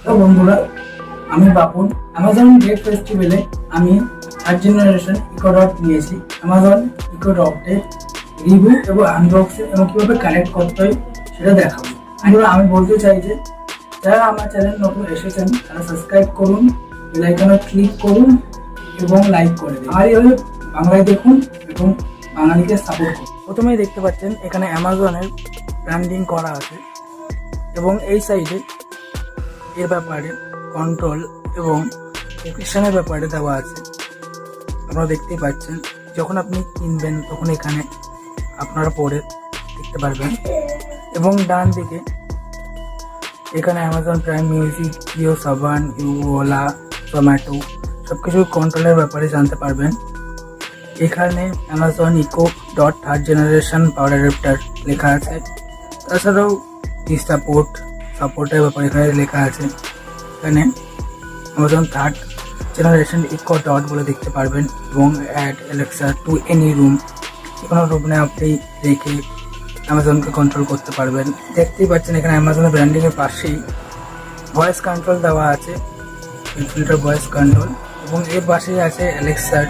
তো বন্ধুরা, আমি বাপুন। অ্যামাজন গ্রেট ফেস্টিভ্যালে আমি 3rd জেনারেশন ইকো ডট নিয়েছি। অ্যামাজন ইকো ডটের রিভিউ এবং আনবক্সিং এবং কীভাবে কানেক্ট করতে হয় সেটা দেখাবো। আমি বলতে চাই যে যারা আমার চ্যানেল নতুন এসেছেন তারা সাবস্ক্রাইব করুন, বেল আইকনে ক্লিক করুন এবং লাইক করে দিন। আর এইভাবে বাংলায় দেখুন এবং বাঙালিকে সাপোর্ট করুন। প্রথমেই দেখতে পাচ্ছেন এখানে অ্যামাজনের ব্র্যান্ডিং করা আছে এবং এই সাইডে এর ব্যাপারে কন্ট্রোল এবং ডেসক্রিপশনের ব্যাপারে দেওয়া আছে। আপনারা দেখতেই পাচ্ছেন, যখন আপনি কিনবেন তখন এখানে আপনারা পড়ে দেখতে পারবেন। এবং ডান দিকে এখানে অ্যামাজন প্রাইম মিউজিক, জিও সাবান, ওলা, জোম্যাটো সব কিছু কন্ট্রোলের ব্যাপারে জানতে পারবেন। এখানে Amazon Echo Dot 3rd generation power adapter লেখা আছে। তাছাড়াও সাপোর্টের ব্যাপারে এখানে লেখা আছে। এখানে Amazon 3rd generation eco dot বলে দেখতে পারবেন এবং add Alexa to any room, যে কোনো রুমে আপনি রেখে অ্যামাজনকে কন্ট্রোল করতে পারবেন। দেখতেই পাচ্ছেন এখানে অ্যামাজনের ব্র্যান্ডিংয়ের পাশেই ভয়েস কন্ট্রোল দেওয়া আছে, ফিল্টার ভয়েস কন্ট্রোল, এবং এর পাশেই আছে অ্যালেক্সার,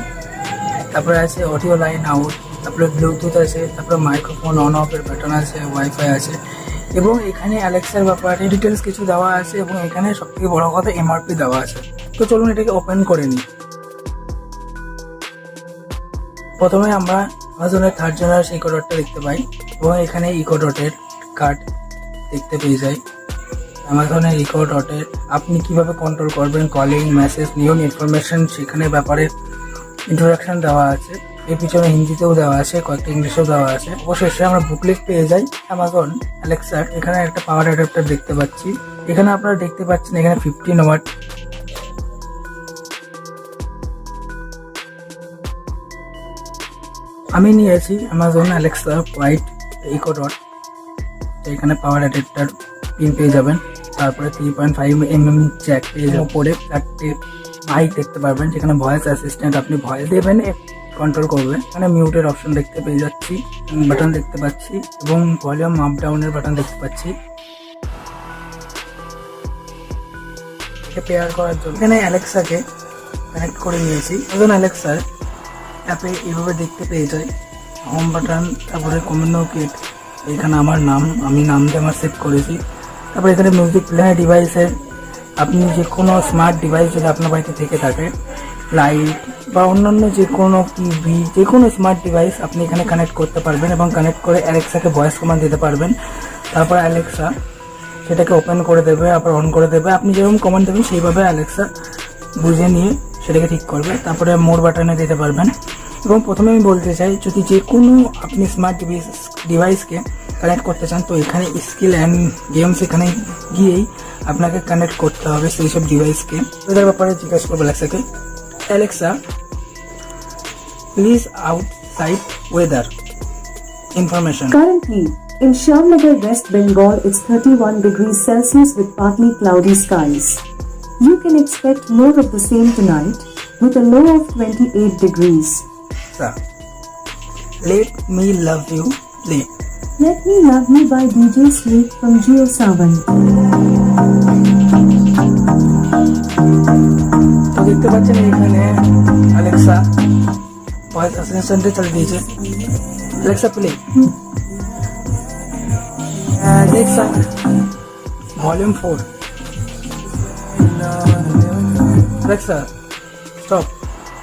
তারপরে আছে অডিও লাইন আউট, তারপরে ব্লুটুথ আছে, তারপরে মাইক্রোফোন অন অফের বাটন আছে, ওয়াইফাই আছে এবং এখানে অ্যালেক্সার ব্যাপারে ডিটেলস কিছু দেওয়া আছে এবং এখানে সবথেকে বড় কথা এমআরপি দেওয়া আছে। তো চলুন এটাকে ওপেন করে নিই। প্রথমে আমরা অ্যামাজনের 3rd জেনারেশন ইকো ডটটা দেখতে পাই এবং এখানে ইকো ডটের কার্ড দেখতে পেয়ে যাই। অ্যামাজনের ইকো ডটের আপনি কিভাবে কন্ট্রোল করবেন কলিং, মেসেজ, নিউন ইনফরমেশন সেখানে ব্যাপারে ইন্ট্রোডাকশন দেওয়া আছে। এর পিছনে হিন্দিতেও দেওয়া আছে, কয়েকটা ইংলিশেও দেওয়া আছে। অবশেষে আমরা বুকলেট পেয়ে যাই অ্যামাজন অ্যালেক্সার। এখানে একটা পাওয়ার অ্যাডাপ্টার দেখতে পাচ্ছি। এখানে আপনারা দেখতে পাচ্ছেন এখানে 15 ওয়াট। আমি নিয়েছি Amazon Alexa white Echo Dot. এখানে পাওয়ার অ্যাডাপ্টার পিন পেয়ে যাবেন, তারপরে 3.5mm জ্যাক পেয়ে যাবেন, পরে 4টে মাইক দেখতে পারবেন, যেখানে ভয়েস অ্যাসিস্ট্যান্ট আপনি ভয়েস দেবেন কন্ট্রোল করবে। এখানে মিউটের অপশন দেখতে পেয়ে যাচ্ছি, বাটন দেখতে পাচ্ছি এবং ভলিউম আপ ডাউনের বাটন দেখতে পাচ্ছি। পেয়ার করার জন্য এখানে অ্যালেক্সাকে কানেক্ট করে নিয়েছি। এখন অ্যালেক্সার অ্যাপে এইভাবে দেখতে পেয়ে যাই হোম বাটন, তারপরে কমিউনিকেট, এখানে আমার নাম, আমি নাম দিয়ে আমার সেভ করেছি। তারপরে এখানে মিউজিক প্লেয়ার ডিভাইসের, আপনি যে কোনো স্মার্ট ডিভাইস যদি আপনার বাড়িতে থেকে থাকে, লাইট বা অন্যান্য যে কোনো টিভি, যে কোনো স্মার্ট ডিভাইস আপনি এখানে কানেক্ট করতে পারবেন এবং কানেক্ট করে অ্যালেক্সাকে ভয়েস কমান্ড দিতে পারবেন। তারপর অ্যালেক্সা সেটাকে ওপেন করে দেবে, আবার অন করে দেবে। আপনি যেরকম কমান্ড দেবেন সেইভাবে অ্যালেক্সা বুঝে নিয়ে সেটাকে ঠিক করবে। তারপরে মোর বাটনে দিতে পারবেন। এবং প্রথমে আমি বলতে চাই, যদি যে কোনো আপনি স্মার্ট ডিভাইসকে কানেক্ট করতে চান তো এখানে স্কিল অ্যান্ড গেমস এখানে গিয়েই আপনাকে কানেক্ট করতে হবে সেই সব ডিভাইসকে। এটার ব্যাপারে জিজ্ঞাসা করবো অ্যালেক্সাকে, Alexa please outside weather information. Currently, in Shyamnagar, West Bengal, it's 31 degrees Celsius with partly cloudy skies. You can expect more of the same tonight with a low of 28 degrees. Let Me Love You play. Let Me Love You by DJ Sleep from Jesob. তো দেখতে পাচ্ছেন এখানে Alexa voice অ্যাসিস্ট্যান্টে চলে দিয়েছে। Alexa play, Alexa volume 4, Alexa stop.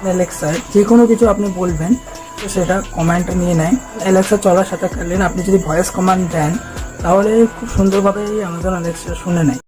Alexa যে কোনো কিছু আপনি বলবেন তো সেটা কমান্ড নিয়ে নেয়। অ্যালেক্সা চলার সাথে আপনি যদি ভয়েস কমান্ড দেন তাহলে খুব সুন্দরভাবে অ্যামাজন অ্যালেক্সা শুনে নেয়।